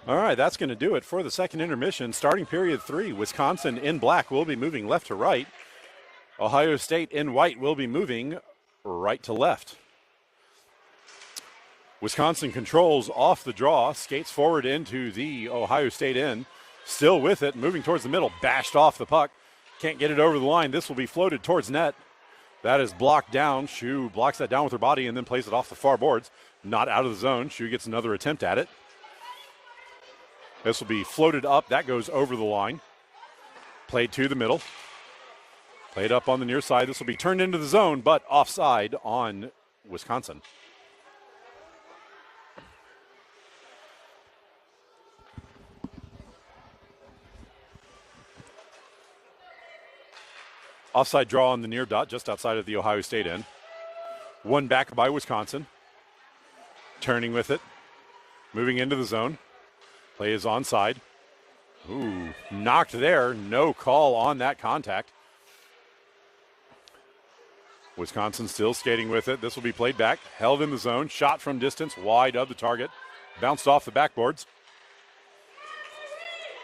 All right, that's going to do it for the second intermission. Starting period 3, Wisconsin in black will be moving left to right. Ohio State in white will be moving right to left. Wisconsin controls off the draw, skates forward into the Ohio State end. Still with it, moving towards the middle, bashed off the puck. Can't get it over the line. This will be floated towards net. That is blocked down. Shu blocks that down with her body and then plays it off the far boards. Not out of the zone. Shu gets another attempt at it. This will be floated up. That goes over the line. Played to the middle. Played up on the near side. This will be turned into the zone, but offside on Wisconsin. Offside draw on the near dot, just outside of the Ohio State end. One back by Wisconsin. Turning with it. Moving into the zone. Play is onside. Ooh, knocked there. No call on that contact. Wisconsin still skating with it. This will be played back. Held in the zone. Shot from distance. Wide of the target. Bounced off the backboards.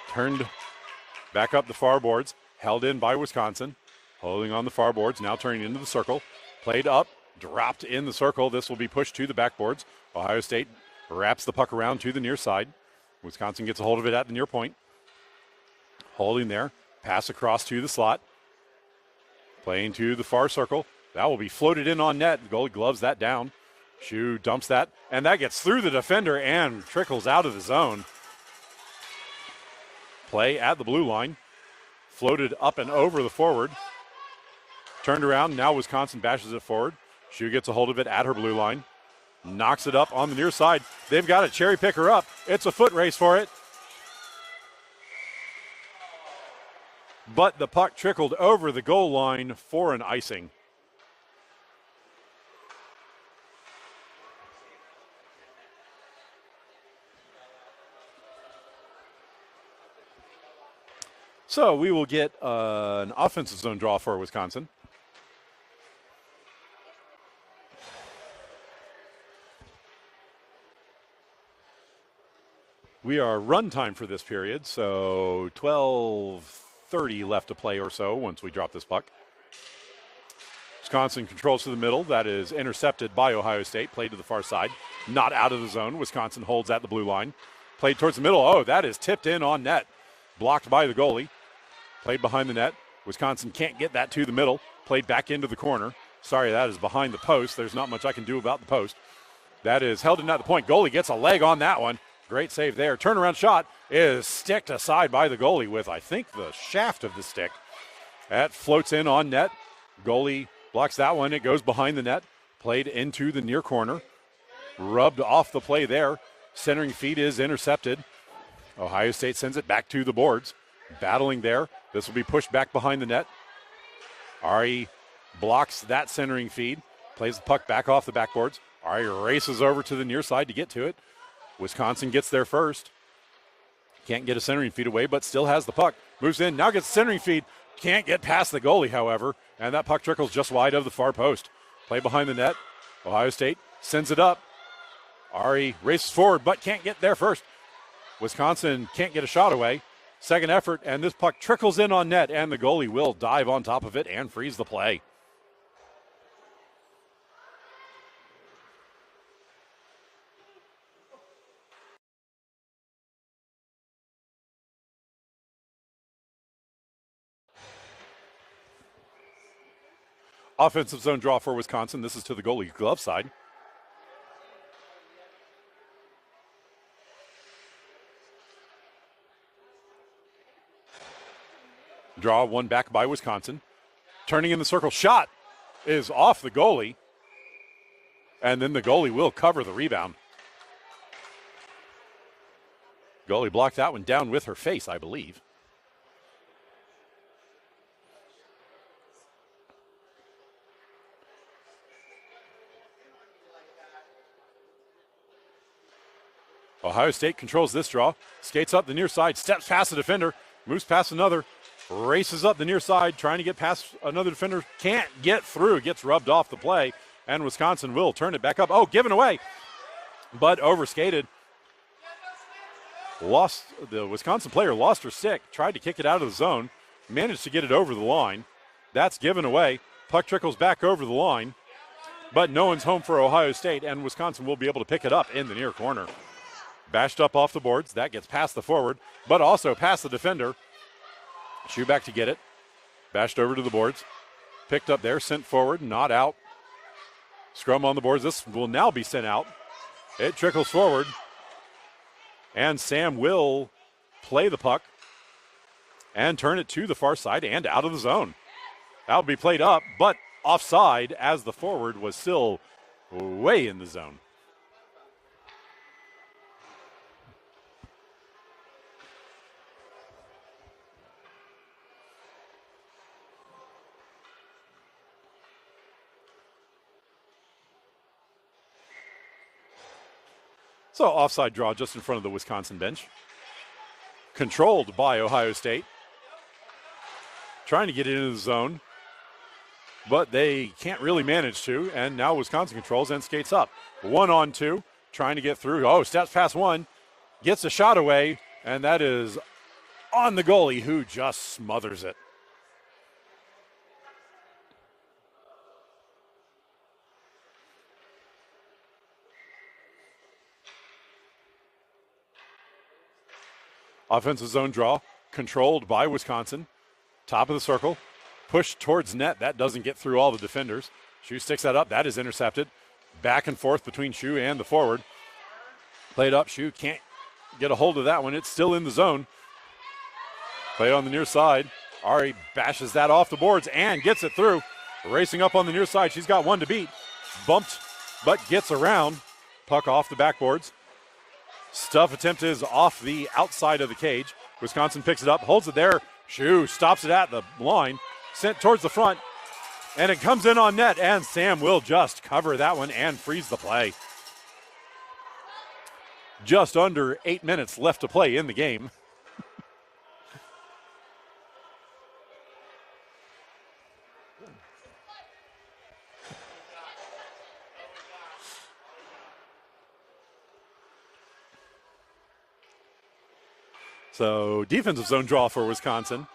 Turned back up the far boards. Held in by Wisconsin. Holding on the far boards. Now turning into the circle. Played up. Dropped in the circle. This will be pushed to the backboards. Ohio State wraps the puck around to the near side. Wisconsin gets a hold of it at the near point. Holding there. Pass across to the slot. Playing to the far circle. That will be floated in on net. The goalie gloves that down. Shu dumps that. And that gets through the defender and trickles out of the zone. Play at the blue line. Floated up and over the forward. Turned around. Now Wisconsin bashes it forward. Shu gets a hold of it at her blue line. Knocks it up on the near side. They've got to cherry pick her up. It's a foot race for it. But the puck trickled over the goal line for an icing. So we will get an offensive zone draw for Wisconsin. We are run time for this period, so 12:30 left to play or so once we drop this puck. Wisconsin controls to the middle. That is intercepted by Ohio State. Played to the far side. Not out of the zone. Wisconsin holds at the blue line. Played towards the middle. Oh, that is tipped in on net. Blocked by the goalie. Played behind the net. Wisconsin can't get that to the middle. Played back into the corner. Sorry, that is behind the post. There's not much I can do about the post. That is held in at the point. Goalie gets a leg on that one. Great save there. Turnaround shot is sticked aside by the goalie with, I think, the shaft of the stick. That floats in on net. Goalie blocks that one. It goes behind the net. Played into the near corner. Rubbed off the play there. Centering feed is intercepted. Ohio State sends it back to the boards. Battling there. This will be pushed back behind the net. Ari blocks that centering feed. Plays the puck back off the backboards. Ari races over to the near side to get to it. Wisconsin gets there first. Can't get a centering feed away, but still has the puck. Moves in, now gets a centering feed. Can't get past the goalie, however, and that puck trickles just wide of the far post. Play behind the net. Ohio State sends it up. Ari races forward, but can't get there first. Wisconsin can't get a shot away. Second effort, and this puck trickles in on net, and the goalie will dive on top of it and freeze the play. Offensive zone draw for Wisconsin. This is to the goalie glove side. Draw one back by Wisconsin. Turning in the circle. Shot is off the goalie. And then the goalie will cover the rebound. Goalie blocked that one down with her face, I believe. Ohio State controls this draw. Skates up the near side, steps past the defender, moves past another, races up the near side, trying to get past another defender. Can't get through, gets rubbed off the play, and Wisconsin will turn it back up. Oh, given away, but overskated. The Wisconsin player lost her stick, tried to kick it out of the zone, managed to get it over the line. That's given away. Puck trickles back over the line, but no one's home for Ohio State, and Wisconsin will be able to pick it up in the near corner. Bashed up off the boards. That gets past the forward, but also past the defender. Schuback to get it. Bashed over to the boards. Picked up there, sent forward, not out. Scrum on the boards. This will now be sent out. It trickles forward, and Sam will play the puck and turn it to the far side and out of the zone. That'll be played up, but offside as the forward was still way in the zone. So offside draw just in front of the Wisconsin bench. Controlled by Ohio State. Trying to get it into the zone, but they can't really manage to, and now Wisconsin controls and skates up. 1-on-2, trying to get through. Oh, steps past one, gets a shot away, and that is on the goalie, who just smothers it. Offensive zone draw, controlled by Wisconsin. Top of the circle, pushed towards net. That doesn't get through all the defenders. Shu sticks that up. That is intercepted. Back and forth between Shu and the forward. Played up. Shu can't get a hold of that one. It's still in the zone. Played on the near side. Ari bashes that off the boards and gets it through. Racing up on the near side. She's got one to beat. Bumped, but gets around. Puck off the backboards. Stuff attempt is off the outside of the cage. Wisconsin picks it up, holds it there. Shu stops it at the line, sent towards the front, and it comes in on net, and Sam will just cover that one and freeze the play. Just under 8 minutes left to play in the game. So defensive zone draw for Wisconsin.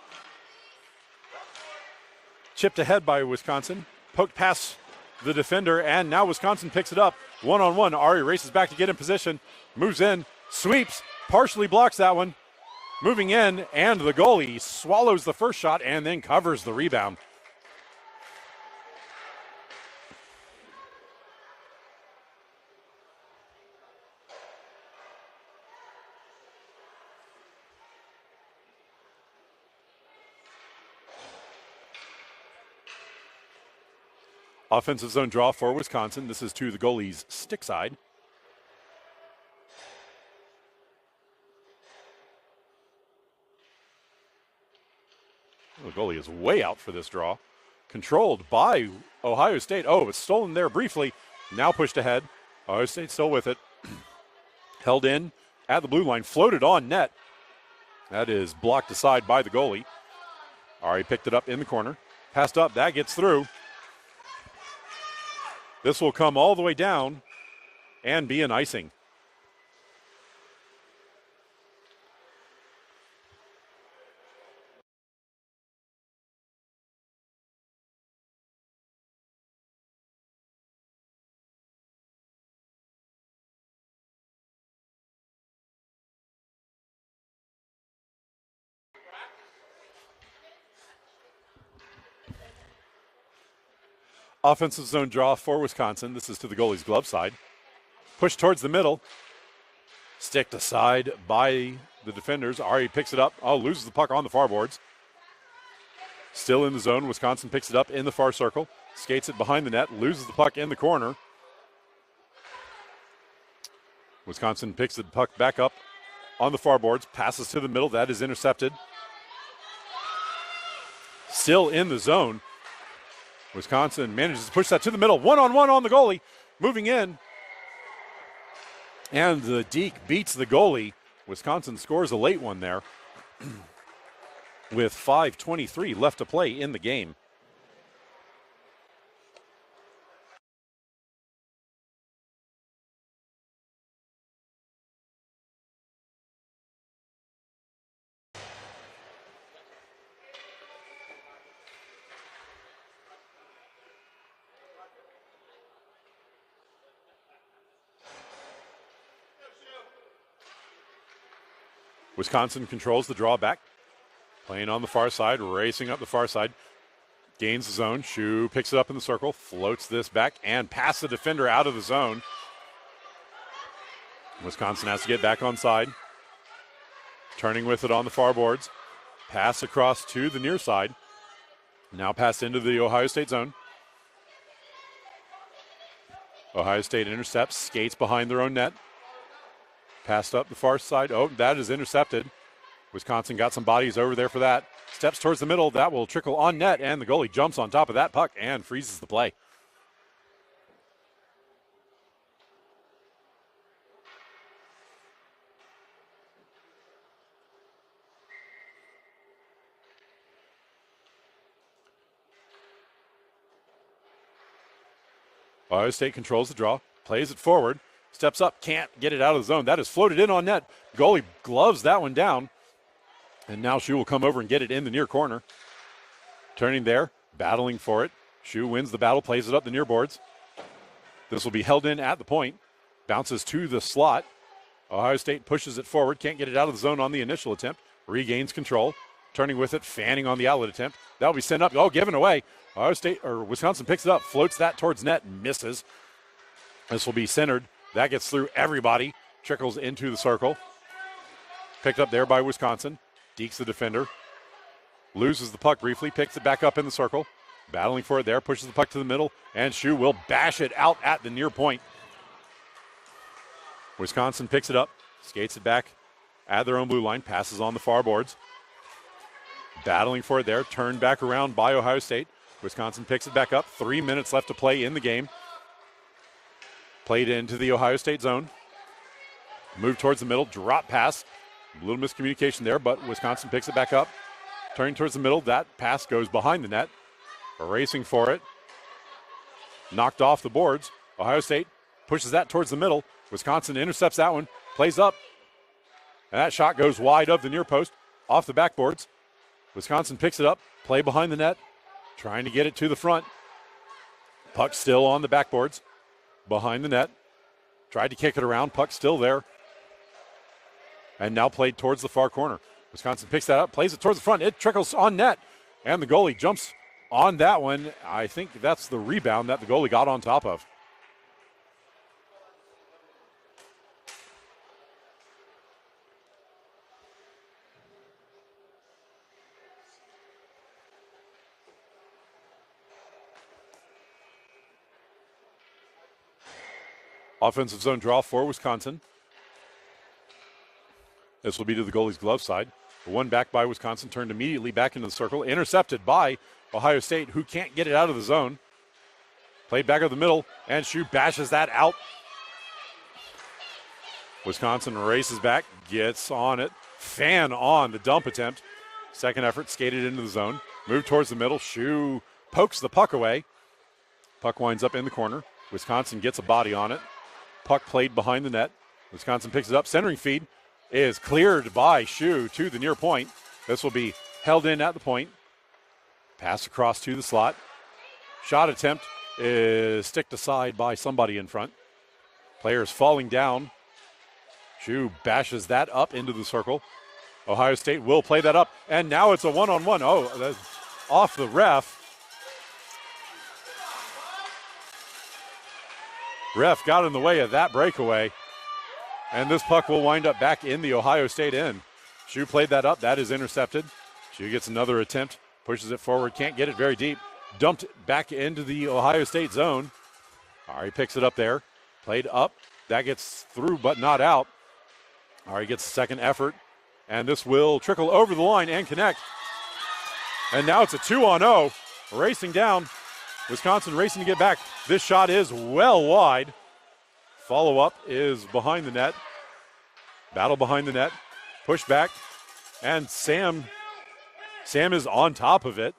Chipped ahead by Wisconsin. Poked past the defender, and now Wisconsin picks it up. 1-on-1. Ari races back to get in position. Moves in. Sweeps. Partially blocks that one. Moving in, and the goalie swallows the first shot and then covers the rebound. Offensive zone draw for Wisconsin. This is to the goalie's stick side. The goalie is way out for this draw. Controlled by Ohio State. Oh, it's stolen there briefly. Now pushed ahead. Ohio State still with it. Held in at the blue line. Floated on net. That is blocked aside by the goalie. Ari picked it up in the corner. Passed up. That gets through. This will come all the way down and be an icing. Offensive zone draw for Wisconsin. This is to the goalie's glove side. Push towards the middle. Sticked aside by the defenders. Ari picks it up. Oh, loses the puck on the far boards. Still in the zone. Wisconsin picks it up in the far circle. Skates it behind the net. Loses the puck in the corner. Wisconsin picks the puck back up on the far boards. Passes to the middle. That is intercepted. Still in the zone. Wisconsin manages to push that to the middle. 1-on-1 on the goalie. Moving in. And the Deke beats the goalie. Wisconsin scores a late one there with 5:23 left to play in the game. Wisconsin controls the draw back. Playing on the far side, racing up the far side. Gains the zone. Shu picks it up in the circle, floats this back, and passes the defender out of the zone. Wisconsin has to get back on side. Turning with it on the far boards. Pass across to the near side. Now passed into the Ohio State zone. Ohio State intercepts, skates behind their own net. Passed up the far side. Oh, that is intercepted. Wisconsin got some bodies over there for that. Steps towards the middle. That will trickle on net, and the goalie jumps on top of that puck and freezes the play. Ohio State controls the draw, plays it forward, steps up, can't get it out of the zone. That is floated in on net. Goalie gloves that one down. And now Shu will come over and get it in the near corner. Turning there, battling for it. Shu wins the battle, plays it up the near boards. This will be held in at the point. Bounces to the slot. Ohio State pushes it forward, can't get it out of the zone on the initial attempt. Regains control. Turning with it, fanning on the outlet attempt. That'll be sent up. Oh, given away. Ohio State or Wisconsin picks it up, floats that towards net, misses. This will be centered. That gets through everybody. Trickles into the circle. Picked up there by Wisconsin. Dekes the defender. Loses the puck briefly, picks it back up in the circle. Battling for it there, pushes the puck to the middle, and Shu will bash it out at the near point. Wisconsin picks it up, skates it back at their own blue line, passes on the far boards. Battling for it there, turned back around by Ohio State. Wisconsin picks it back up. 3 minutes left to play in the game. Played into the Ohio State zone. Move towards the middle, drop pass. A little miscommunication there, but Wisconsin picks it back up. Turning towards the middle, that pass goes behind the net. Racing for it. Knocked off the boards. Ohio State pushes that towards the middle. Wisconsin intercepts that one, plays up. And that shot goes wide of the near post, off the backboards. Wisconsin picks it up, play behind the net, trying to get it to the front. Puck still on the backboards, behind the net. Tried to kick it around, puck still there. And now played towards the far corner. Wisconsin picks that up, plays it towards the front. It trickles on net, and the goalie jumps on that one. I think that's the rebound that the goalie got on top of. Offensive zone draw for Wisconsin. This will be to the goalie's glove side. The one back by Wisconsin turned immediately back into the circle. Intercepted by Ohio State, who can't get it out of the zone. Played back over the middle, and Shu bashes that out. Wisconsin races back, gets on it. Fan on the dump attempt. Second effort, skated into the zone. Moved towards the middle. Shu pokes the puck away. Puck winds up in the corner. Wisconsin gets a body on it. Puck played behind the net. Wisconsin picks it up. Centering feed is cleared by Shu to the near point. This will be held in at the point. Pass across to the slot. Shot attempt is sticked aside by somebody in front. Players falling down. Shu bashes that up into the circle. Ohio State will play that up, and now it's a one-on-one. Oh, that's off the ref. Ref got in the way of that breakaway, and this puck will wind up back in the Ohio State end. Shu played that up. That is intercepted. Shu gets another attempt, pushes it forward, can't get it very deep. Dumped back into the Ohio State zone. Ari picks it up there. Played up. That gets through but not out. Ari gets a second effort, and this will trickle over the line and connect. And now it's a 2-on-0. Racing down. Wisconsin racing to get back. This shot is well wide. Follow-up is behind the net. Battle behind the net. Push back. And Sam is on top of it.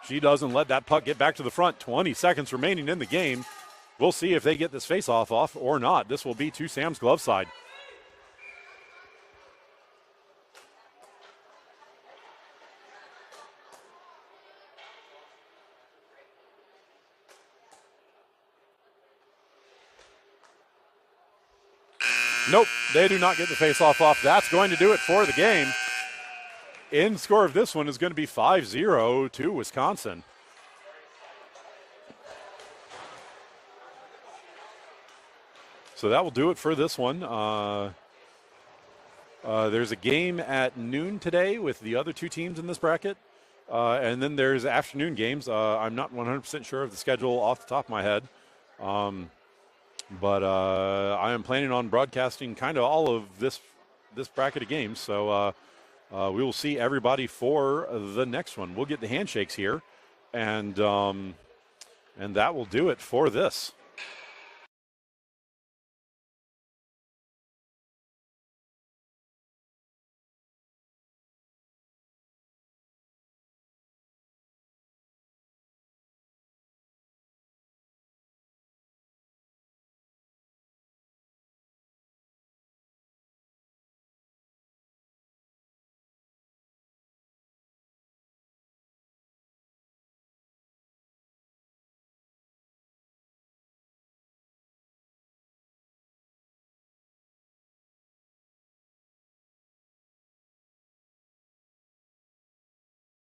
She doesn't let that puck get back to the front. 20 seconds remaining in the game. We'll see if they get this face-off off or not. This will be to Sam's glove side. Nope, they do not get the face-off off. That's going to do it for the game. End score of this one is going to be 5-0 to Wisconsin. So that will do it for this one. There's a game at noon today with the other two teams in this bracket. And then there's afternoon games. I'm not 100% sure of the schedule off the top of my head. But I am planning on broadcasting kind of all of this bracket of games. So we will see everybody for the next one. We'll get the handshakes here. And that will do it for this.